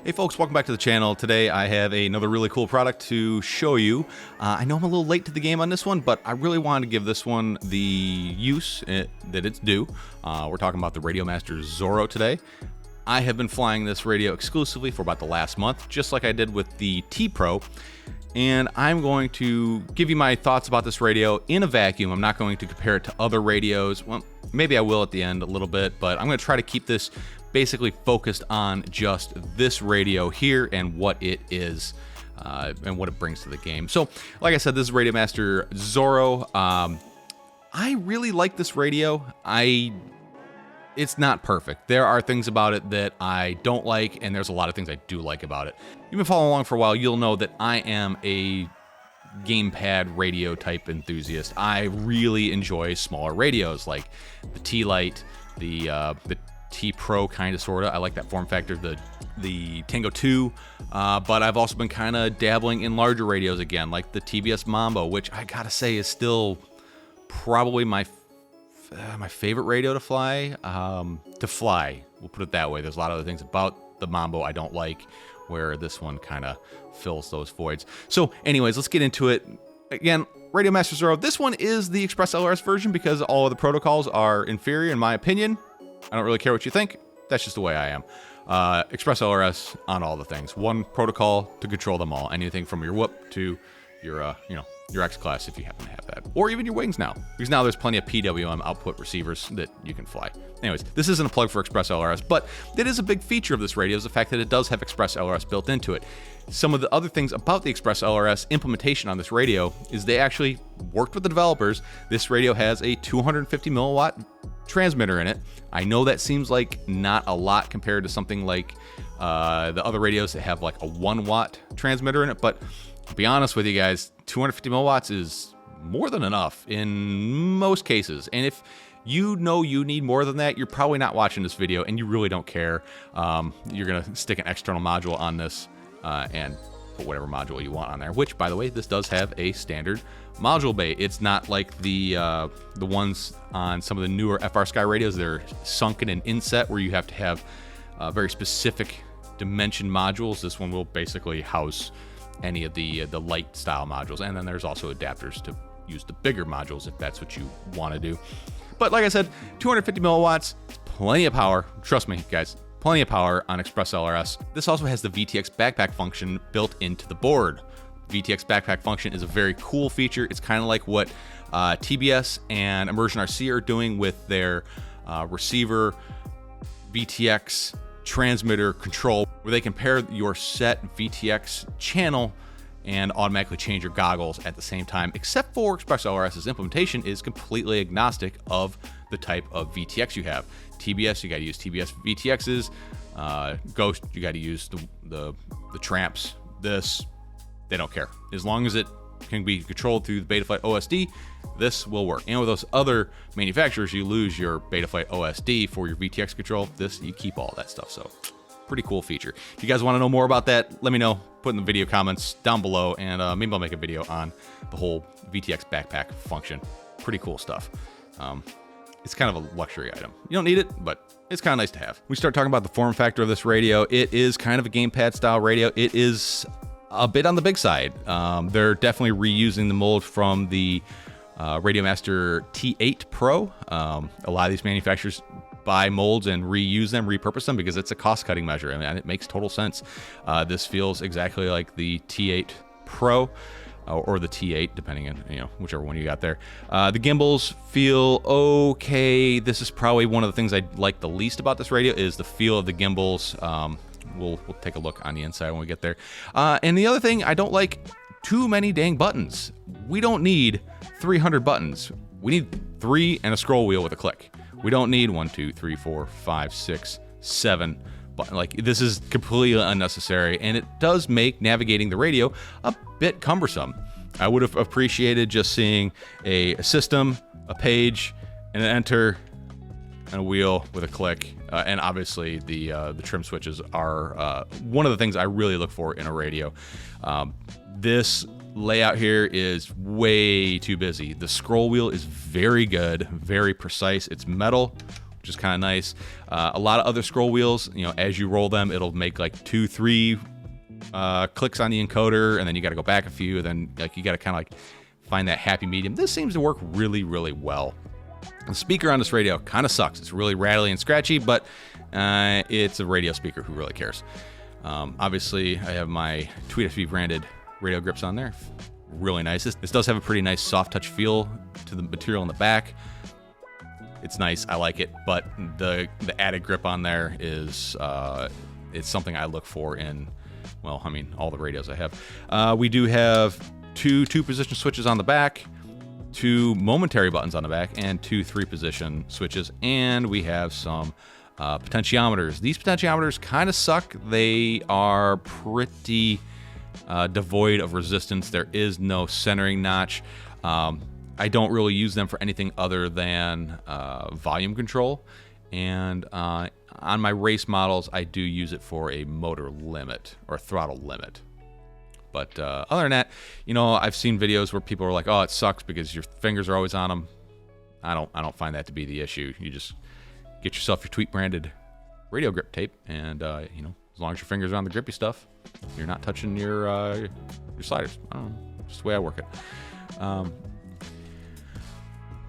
Hey folks, welcome back to the channel. Today I have another really cool product to show you. I know I'm a little late to the game on this one, but I really wanted to give this one the use that it's due. We're talking about the RadioMaster Zorro today. I have been flying this radio exclusively for about the last month, just like I did with the t-rpo. And I'm going to give you my thoughts about this radio in a vacuum. I'm not going to compare it to other radios. Well, maybe I will at the end a little bit, but I'm going to try to keep this basically focused on just this radio here and what it is and what it brings to the game. So, like I said, this is RadioMaster Zorro. I really like this radio. It's not perfect. There are things about it that I don't like, and there's a lot of things I do like about it. You've been following along for a while, you'll know that I am a gamepad radio type enthusiast. I really enjoy smaller radios like the T-Lite, the t-rpo kind of sorta. I like that form factor, the Tango 2, but I've also been kind of dabbling in larger radios again, like the TBS Mambo, which I gotta say is still probably my favorite radio to fly. We'll put it that way. There's a lot of other things about the Mambo I don't like, where this one kind of fills those voids. So anyways, let's get into it. Again, RadioMaster Zorro. This one is the ExpressLRS version because all of the protocols are inferior in my opinion. I don't really care what you think. That's just the way I am. ExpressLRS on all the things. One protocol to control them all. Anything from your whoop to your, your X class if you happen to have that, or even your wings now, because now there's plenty of PWM output receivers that you can fly. Anyways, this isn't a plug for ExpressLRS, but it is a big feature of this radio is the fact that it does have ExpressLRS built into it. Some of the other things about the ExpressLRS implementation on this radio is they actually worked with the developers. This radio has a 250 milliwatt transmitter in it. I know that seems like not a lot compared to something like the other radios that have like a 1 watt transmitter in it, but to be honest with you guys, 250 milliwatts is more than enough in most cases. And if you know you need more than that, you're probably not watching this video and you really don't care. You're gonna stick an external module on this and put whatever module you want on there, which by the way, this does have a standard module bay. It's not like the ones on some of the newer FrSky radios. They're sunken and inset where you have to have very specific dimension modules. This one will basically house any of the light style modules, and then there's also adapters to use the bigger modules if that's what you want to do. But like I said, 250 milliwatts, plenty of power. Trust me, guys, plenty of power on ExpressLRS. This also has the VTX backpack function built into the board. VTX backpack function is a very cool feature. It's kind of like what TBS and Immersion RC are doing with their receiver VTX transmitter control, where they can pair your set VTX channel and automatically change your goggles at the same time, except for ExpressLRS's implementation is completely agnostic of the type of VTX you have. TBS, you got to use TBS VTXs. Ghost, you got to use the Tramps. This, they don't care. As long as it can be controlled through the Betaflight OSD, this will work. And with those other manufacturers, you lose your Betaflight OSD for your VTX control. This, you keep all that stuff. So pretty cool feature. If you guys want to know more about that, let me know. Put in the video comments down below, and maybe I'll make a video on the whole VTX backpack function. Pretty cool stuff. It's kind of a luxury item. You don't need it, but it's kind of nice to have. We start talking about the form factor of this radio. It is kind of a gamepad style radio. It is a bit on the big side. They're definitely reusing the mold from the RadioMaster T8 Pro. A lot of these manufacturers buy molds and reuse them, repurpose them, because it's a cost-cutting measure, and it makes total sense. This feels exactly like the T8 Pro or the T8, depending on whichever one you got there. The gimbals feel okay. This is probably one of the things I like the least about this radio is the feel of the gimbals. We'll take a look on the inside when we get there. And the other thing, I don't like too many dang buttons. We don't need 300 buttons. We need 3 and a scroll wheel with a click. We don't need 1, 2, 3, 4, 5, 6, 7 buttons. Like, this is completely unnecessary, and it does make navigating the radio a bit cumbersome. I would have appreciated just seeing a system, a page, and an enter, and a wheel with a click. And obviously the trim switches are one of the things I really look for in a radio. This layout here is way too busy. The scroll wheel is very good, very precise. It's metal which is kind of nice. A lot of other scroll wheels, you know, as you roll them, it'll make like 2, 3 clicks on the encoder, and then you got to go back a few, and then like you got to kind of like find that happy medium. This seems to work really, really well. The speaker on this radio kind of sucks. It's really rattly and scratchy, but it's a radio speaker. Who really cares? Obviously, I have my Tweet FB branded radio grips on there. Really nice. This does have a pretty nice soft touch feel to the material in the back. It's nice. I like it, but the added grip on there is it's something I look for in, well, I mean, all the radios I have. We do have two position switches on the back, 2 momentary buttons on the back, and 2 3-position switches, and we have some potentiometers. These potentiometers kind of suck. They are pretty devoid of resistance. There is no centering notch. I don't really use them for anything other than volume control, and on my race models, I do use it for a motor limit or throttle limit. But other than that, you know, I've seen videos where people are like, "Oh, it sucks because your fingers are always on them." I don't find that to be the issue. You just get yourself your Tweet branded radio grip tape, and you know, as long as your fingers are on the grippy stuff, you're not touching your sliders. I don't know, just the way I work it.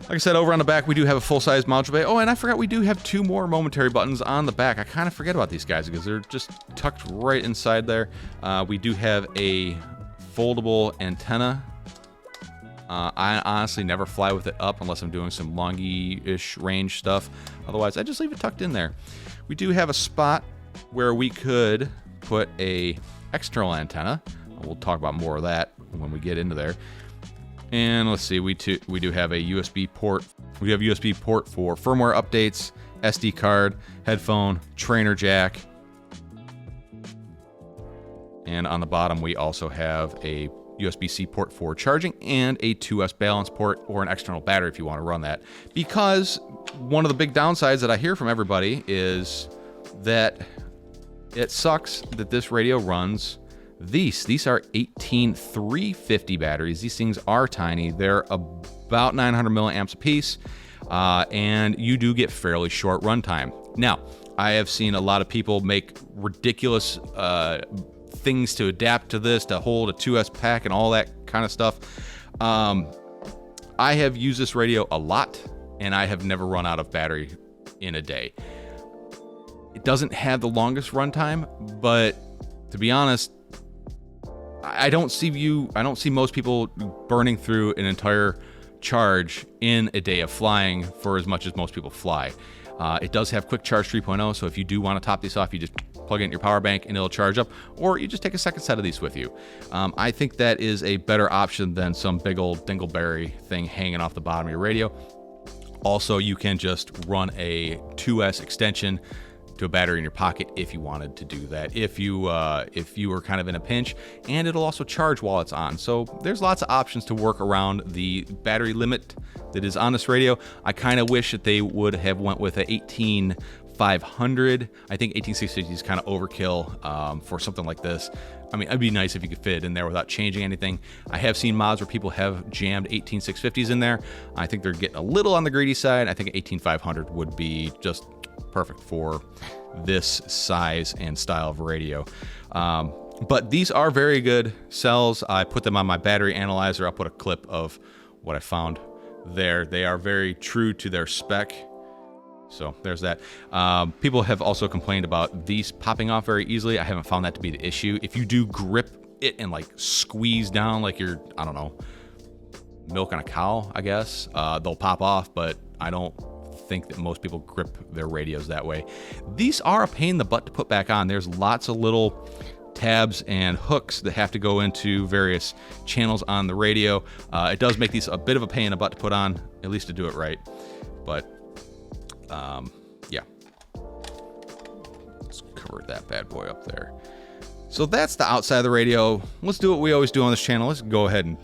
Like I said, over on the back, we do have a full-size module bay. Oh, and I forgot we do have 2 more momentary buttons on the back. I kind of forget about these guys because they're just tucked right inside there. We do have a foldable antenna. I honestly never fly with it up unless I'm doing some longy-ish range stuff. Otherwise, I just leave it tucked in there. We do have a spot where we could put a external antenna. We'll talk about more of that when we get into there. And let's see, we do have a USB port. We have USB port for firmware updates, SD card, headphone, trainer jack. And on the bottom, we also have a USB-C port for charging and a 2S balance port or an external battery if you want to run that. Because one of the big downsides that I hear from everybody is that it sucks that this radio runs these are 18350 batteries. These things are tiny. They're about 900 milliamps a piece, and you do get fairly short runtime. Now, I have seen a lot of people make ridiculous things to adapt to this, to hold a 2S pack and all that kind of stuff. I have used this radio a lot, and I have never run out of battery in a day. It doesn't have the longest runtime, but to be honest, I don't see most people burning through an entire charge in a day of flying for as much as most people fly. It does have Quick Charge 3.0, so if you do want to top these off, you just plug it in your power bank and it'll charge up, or you just take a second set of these with you. I think that is a better option than some big old dingleberry thing hanging off the bottom of your radio. Also, you can just run a 2S extension to a battery in your pocket if you wanted to do that, if you were kind of in a pinch, and it'll also charge while it's on. So there's lots of options to work around the battery limit that is on this radio. I kind of wish that they would have went with a 18500. I think 18650 is kind of overkill for something like this. I mean, it'd be nice if you could fit it in there without changing anything. I have seen mods where people have jammed 18650s in there. I think they're getting a little on the greedy side. I think 18500 would be just perfect for this size and style of radio. But these are very good cells. I put them on my battery analyzer. I'll put a clip of what I found there. They are very true to their spec. So there's that. People have also complained about these popping off very easily. I haven't found that to be the issue. If you do grip it and like squeeze down like you're, I don't know, milking a cow, I guess, they'll pop off, but I don't think that most people grip their radios that way. These are a pain in the butt to put back on. There's lots of little tabs and hooks that have to go into various channels on the radio. It does make these a bit of a pain in the butt to put on, at least to do it right. But yeah, let's cover that bad boy up there. So that's the outside of the radio. Let's do what we always do on this channel. Let's go ahead and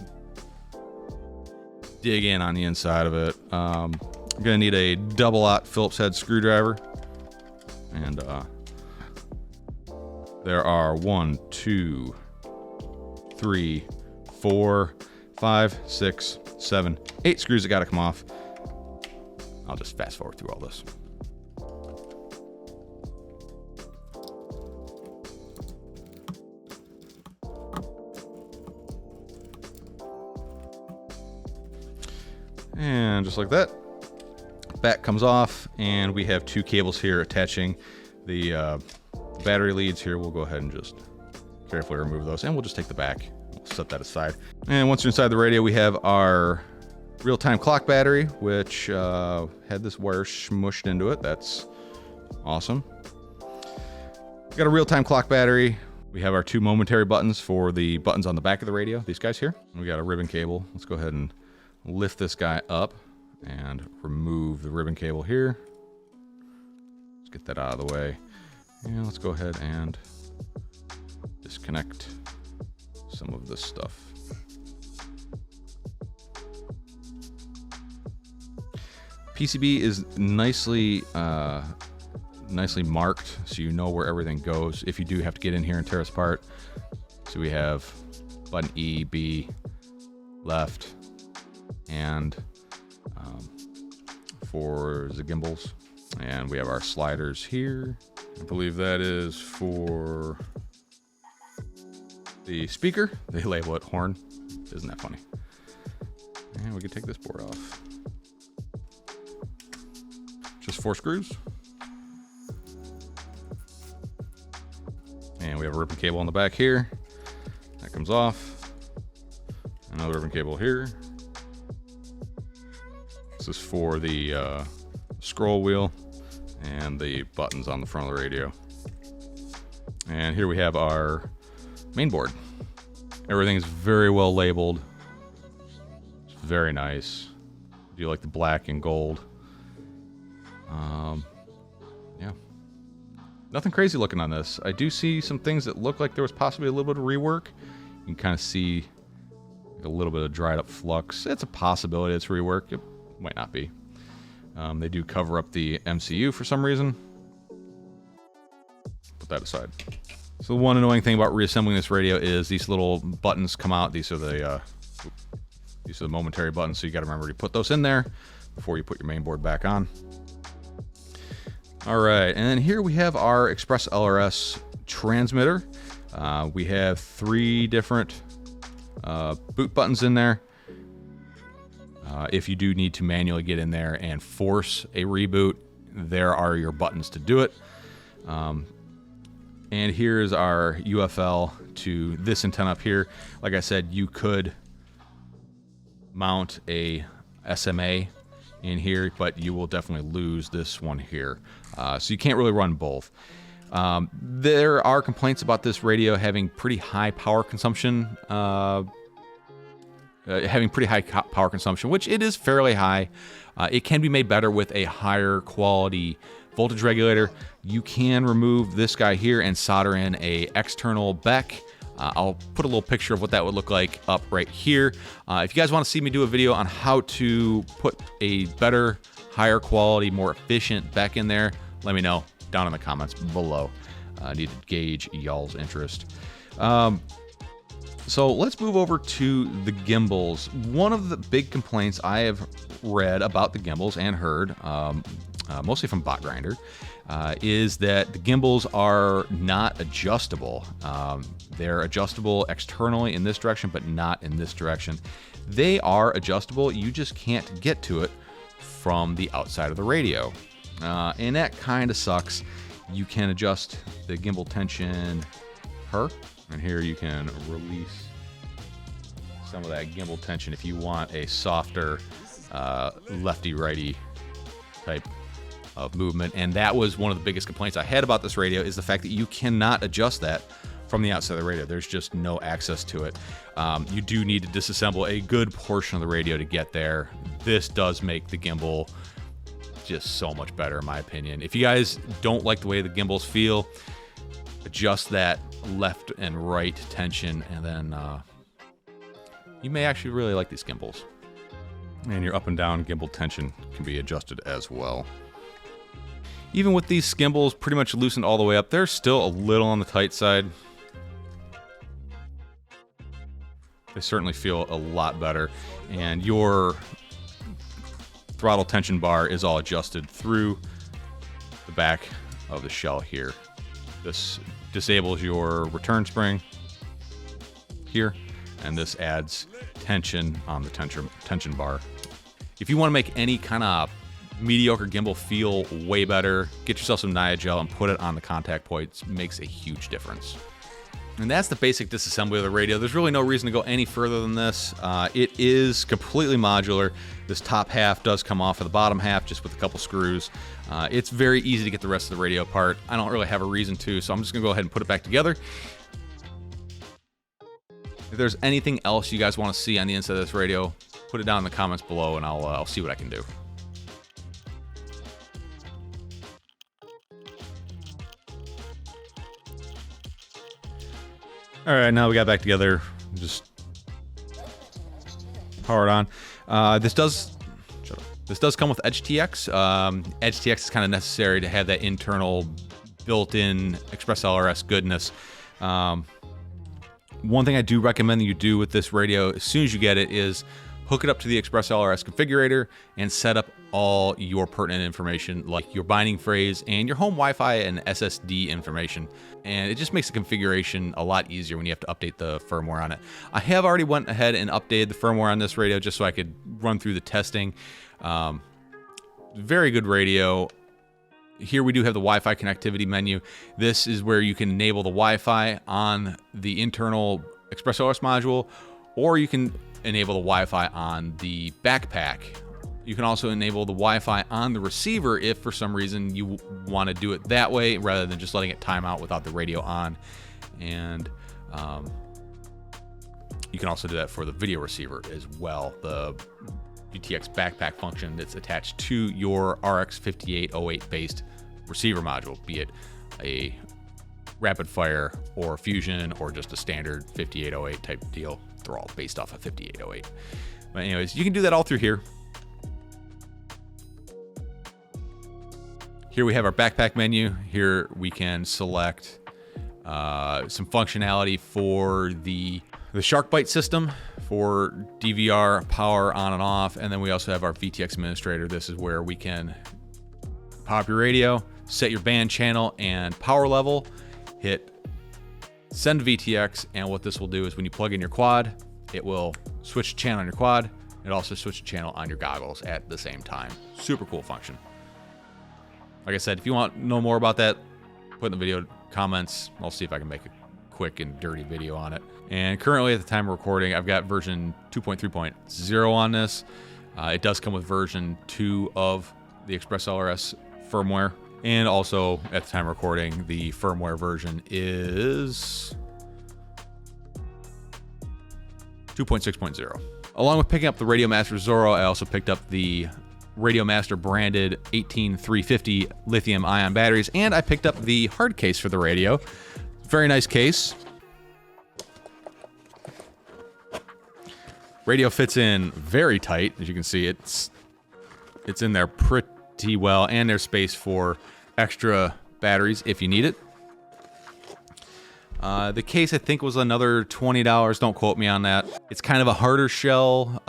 dig in on the inside of it. I'm gonna need a double-aught Phillips head screwdriver, and there are 1, 2, 3, 4, 5, 6, 7, 8 screws that gotta come off. I'll just fast forward through all this. just like that. Back comes off, and we have 2 cables here attaching the battery leads here. We'll go ahead and just carefully remove those, and we'll just take the back. We'll set that aside. And once you're inside the radio, we have our real-time clock battery, which had this wire smushed into it. That's awesome. We got a real-time clock battery. We have our 2 momentary buttons for the buttons on the back of the radio, these guys here. We got a ribbon cable. Let's go ahead and lift this guy up and remove the ribbon cable here. Let's get that out of the way. And let's go ahead and disconnect some of this stuff. PCB is nicely marked, so you know where everything goes if you do have to get in here and tear us apart. So we have button E, B, left, and for the gimbals. And we have our sliders here. I believe that is for the speaker. They label it horn. Isn't that funny? And we can take this board off. Just 4 screws. And we have a ribbon cable on the back here. That comes off. Another ribbon cable here. This is for the scroll wheel and the buttons on the front of the radio. And here we have our main board. Everything is very well labeled. It's very nice. Do you like the black and gold? Yeah. Nothing crazy looking on this. I do see some things that look like there was possibly a little bit of rework. You can kind of see a little bit of dried up flux. It's a possibility it's rework. It might not be. They do cover up the MCU for some reason. Put that aside. So the one annoying thing about reassembling this radio is these little buttons come out. These are the momentary buttons, so you got to remember to put those in there before you put your main board back on. All right, and then here we have our ExpressLRS transmitter. We have 3 different boot buttons in there. If you do need to manually get in there and force a reboot, there are your buttons to do it. And here's our UFL to this antenna up here. Like I said, you could mount a SMA in here, but you will definitely lose this one here. So you can't really run both. There are complaints about this radio having pretty high power consumption, which it is fairly high. It can be made better with a higher quality voltage regulator. You can remove this guy here and solder in a external BEC. I'll put a little picture of what that would look like up right here. If you guys want to see me do a video on how to put a better, higher quality, more efficient BEC in there, let me know down in the comments below. I need to gauge y'all's interest. So let's move over to the gimbals. One of the big complaints I have read about the gimbals and heard, mostly from Bot Grinder, is that the gimbals are not adjustable. They're adjustable externally in this direction, but not in this direction. They are adjustable, you just can't get to it from the outside of the radio. And that kind of sucks. You can adjust the gimbal tension here, and here you can release some of that gimbal tension if you want a softer lefty-righty type of movement. And that was one of the biggest complaints I had about this radio, is the fact that you cannot adjust that from the outside of the radio. There's just no access to it. You do need to disassemble a good portion of the radio to get there. This does make the gimbal just so much better, in my opinion. If you guys don't like the way the gimbals feel, adjust that left and right tension, and then you may actually really like these gimbals. And your up and down gimbal tension can be adjusted as well. Even with these gimbals pretty much loosened all the way up, they're still a little on the tight side. They certainly feel a lot better. And your throttle tension bar is all adjusted through the back of the shell here. This disables your return spring here, and this adds tension on the tension bar. If you want to make any kind of mediocre gimbal feel way better, get yourself some Nitrile and put it on the contact points. Makes a huge difference. And that's the basic disassembly of the radio. There's really no reason to go any further than this. It is completely modular. This top half does come off of the bottom half just with a couple screws. It's very easy to get the rest of the radio apart. I don't really have a reason to, so I'm just gonna go ahead and put it back together. If there's anything else you guys want to see on the inside of this radio, put it down in the comments below and I'll see what I can do. All right, now we got back together. Just power it on. This does come with EdgeTX. EdgeTX is kind of necessary to have that internal built-in ExpressLRS goodness. One thing I do recommend that you do with this radio as soon as you get it is hook it up to the ExpressLRS configurator and set up all your pertinent information like your binding phrase and your home Wi-Fi and SSD information. And it just makes the configuration a lot easier when you have to update the firmware on it. I have already went ahead and updated the firmware on this radio just so I could run through the testing. Very good radio. Here we do have the Wi-Fi connectivity menu. This is where you can enable the Wi-Fi on the internal ExpressLRS module, or you can enable the Wi-Fi on the backpack. You can also enable the Wi-Fi on the receiver if for some reason you want to do it that way rather than just letting it time out without the radio on. And you can also do that for the video receiver as well. The VTX backpack function that's attached to your RX 5808 based receiver module, be it a rapid fire or fusion or just a standard 5808 type deal. They're all based off of 5808. But anyways, you can do that all through here. Here we have our backpack menu. Here we can select some functionality for the SharkBite system for DVR power on and off. And then we also have our VTX administrator. This is where we can pop your radio, set your band channel and power level, hit send VTX, and what this will do is when you plug in your quad, it will switch the channel on your quad. It also switch the channel on your goggles at the same time. Super cool function. Like I said, if you want to know more about that, put in the video comments. I'll see if I can make a quick and dirty video on it. And currently at the time of recording, I've got version 2.3.0 on this. It does come with version 2 of the ExpressLRS firmware. And also, at the time of recording, the firmware version is 2.6.0. Along with picking up the RadioMaster Zorro, I also picked up the RadioMaster branded 18350 lithium ion batteries, and I picked up the hard case for the radio. Very nice case. Radio fits in very tight. As you can see, it's in there pretty well, and there's space for extra batteries if you need it. The case, I think, was another $20. Don't quote me on that. It's kind of a harder shell.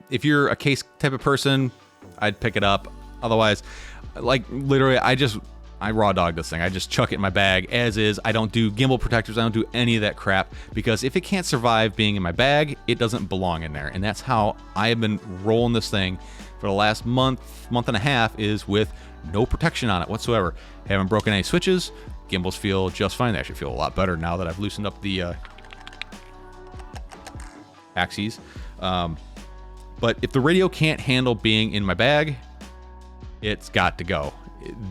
If you're a case type of person, I'd pick it up. Otherwise, like literally, I raw dog this thing. I just chuck it in my bag as is. I don't do gimbal protectors. I don't do any of that crap because if it can't survive being in my bag, it doesn't belong in there. And that's how I have been rolling this thing for the last month and a half, is with no protection on it whatsoever. Haven't broken any switches. Gimbals feel just fine. They actually feel a lot better now that I've loosened up the axes. But if the radio can't handle being in my bag, it's got to go.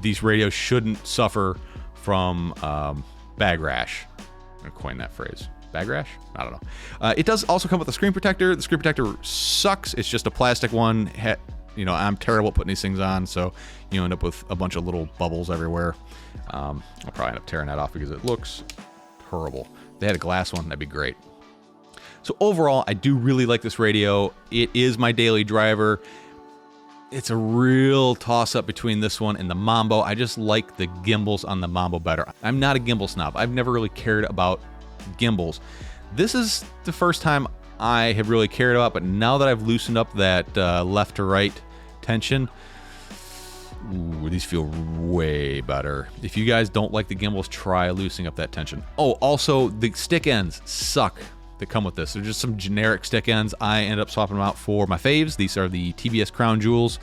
These radios shouldn't suffer from bag rash. I'm going to coin that phrase. Bag rash? I don't know. It does also come with a screen protector. The screen protector sucks. It's just a plastic one. You know, I'm terrible at putting these things on, so you end up with a bunch of little bubbles everywhere. I'll probably end up tearing that off because it looks horrible. If they had a glass one, that'd be great. So overall, I do really like this radio. It is my daily driver. It's a real toss-up between this one and the Mambo. I just like the gimbals on the Mambo better. I'm not a gimbal snob. I've never really cared about gimbals. This is the first time I have really cared about, but now that I've loosened up that left to right tension, ooh, these feel way better. If you guys don't like the gimbals, try loosening up that tension. Oh, also, the stick ends suck. that come with this. They're just some generic stick ends. I end up swapping them out for my faves. These are the TBS Crown Jewels.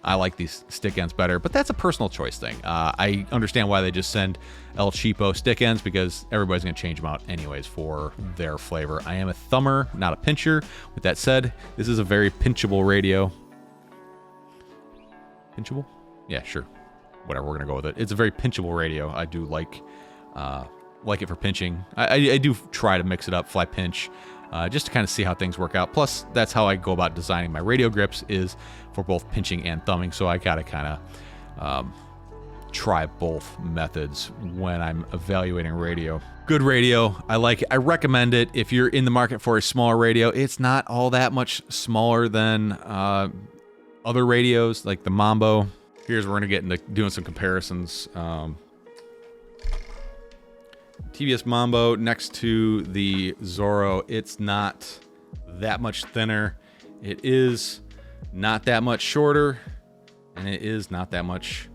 I like these stick ends better, but that's a personal choice thing. I understand why they just send El Cheapo stick ends, because everybody's going to change them out anyways for their flavor. I am a thumber, not a pincher. With that said, this is a very pinchable radio. Pinchable? Yeah, sure. Whatever, we're going to go with it. It's a very pinchable radio. I do like it for pinching. I do try to mix it up, fly pinch, just to kind of see how things work out. Plus, that's how I go about designing my radio grips, is for both pinching and thumbing. So I gotta kind of try both methods when I'm evaluating radio. Good radio, I like it. I recommend it if you're in the market for a smaller radio. It's not all that much smaller than other radios like the Mambo. Here's where we're gonna get into doing some comparisons. TBS Mambo next to the Zorro, it's not that much thinner. It is not that much shorter, and it is not that much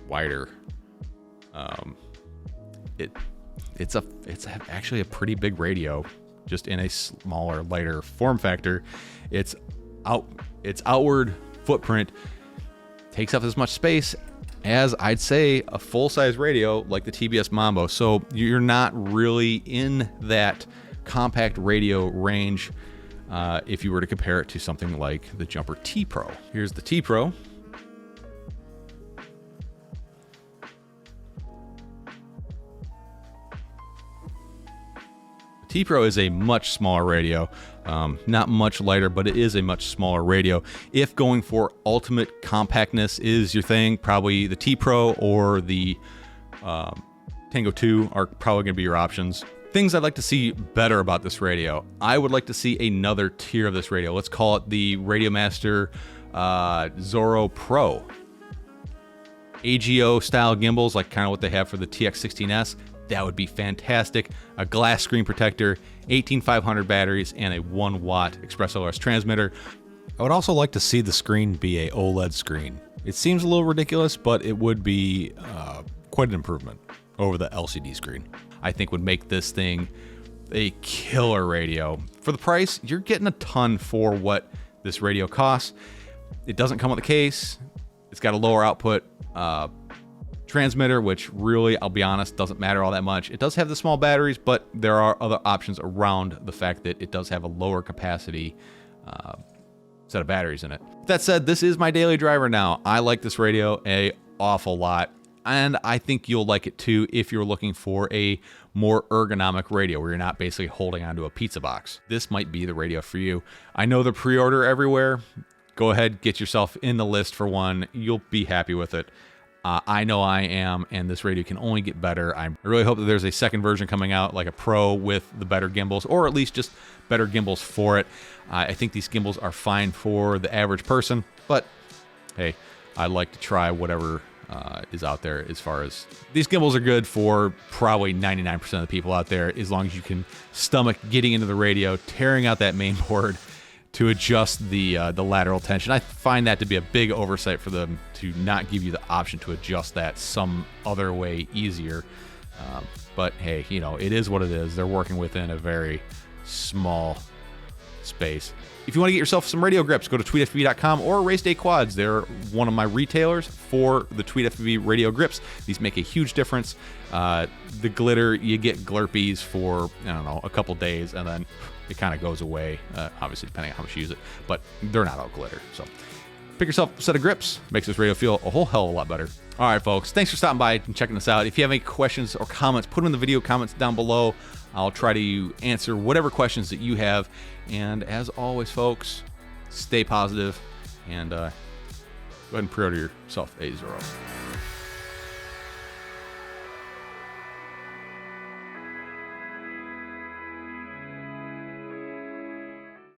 wider. It's actually a pretty big radio, just in a smaller, lighter form factor. Its outward footprint takes up as much space as, I'd say, a full-size radio like the TBS Mambo. So you're not really in that compact radio range if you were to compare it to something like the Jumper T-Pro. Here's the T-Pro. T-Pro is a much smaller radio, not much lighter, but it is a much smaller radio. If going for ultimate compactness is your thing, probably the T-Pro or the Tango 2 are probably going to be your options. Things I'd like to see better about this radio. I would like to see another tier of this radio. Let's call it the RadioMaster Zorro Pro. AGO style gimbals, like kind of what they have for the TX16S. That would be fantastic. A glass screen protector, 18500 batteries, and a 1 watt ExpressLRS transmitter. I would also like to see the screen be a OLED screen. It seems a little ridiculous, but it would be quite an improvement over the LCD screen. I think would make this thing a killer radio. For the price, you're getting a ton for what this radio costs. It doesn't come with a case. It's got a lower output transmitter, which really, I'll be honest, doesn't matter all that much. It does have the small batteries, but there are other options around the fact that it does have a lower capacity set of batteries in it. That said, this is my daily driver now. I like this radio an awful lot, and I think you'll like it too if you're looking for a more ergonomic radio where you're not basically holding onto a pizza box. This might be the radio for you. I know the pre-order everywhere. Go ahead, get yourself in the list for one. You'll be happy with it. I know I am, and this radio can only get better. I really hope that there's a second version coming out, like a Pro with the better gimbals, or at least just better gimbals for it. I think these gimbals are fine for the average person, but hey, I'd like to try whatever is out there as far as... These gimbals are good for probably 99% of the people out there, as long as you can stomach getting into the radio, tearing out that main board, to adjust the lateral tension. I find that to be a big oversight for them to not give you the option to adjust that some other way easier. But hey, you know, it is what it is. They're working within a very small space. If you want to get yourself some radio grips, go to tweetfpv.com or Race Day Quads. They're one of my retailers for the TweetFPV radio grips. These make a huge difference. The glitter, you get glurpies for, I don't know, a couple days, and then it kind of goes away, obviously depending on how much you use it, but they're not all glitter. So pick yourself a set of grips. Makes this radio feel a whole hell of a lot better. All right, folks, thanks for stopping by and checking us out. If you have any questions or comments, put them in the video comments down below. I'll try to answer whatever questions that you have. And as always, folks, stay positive, and go ahead and pre-order yourself a Zorro.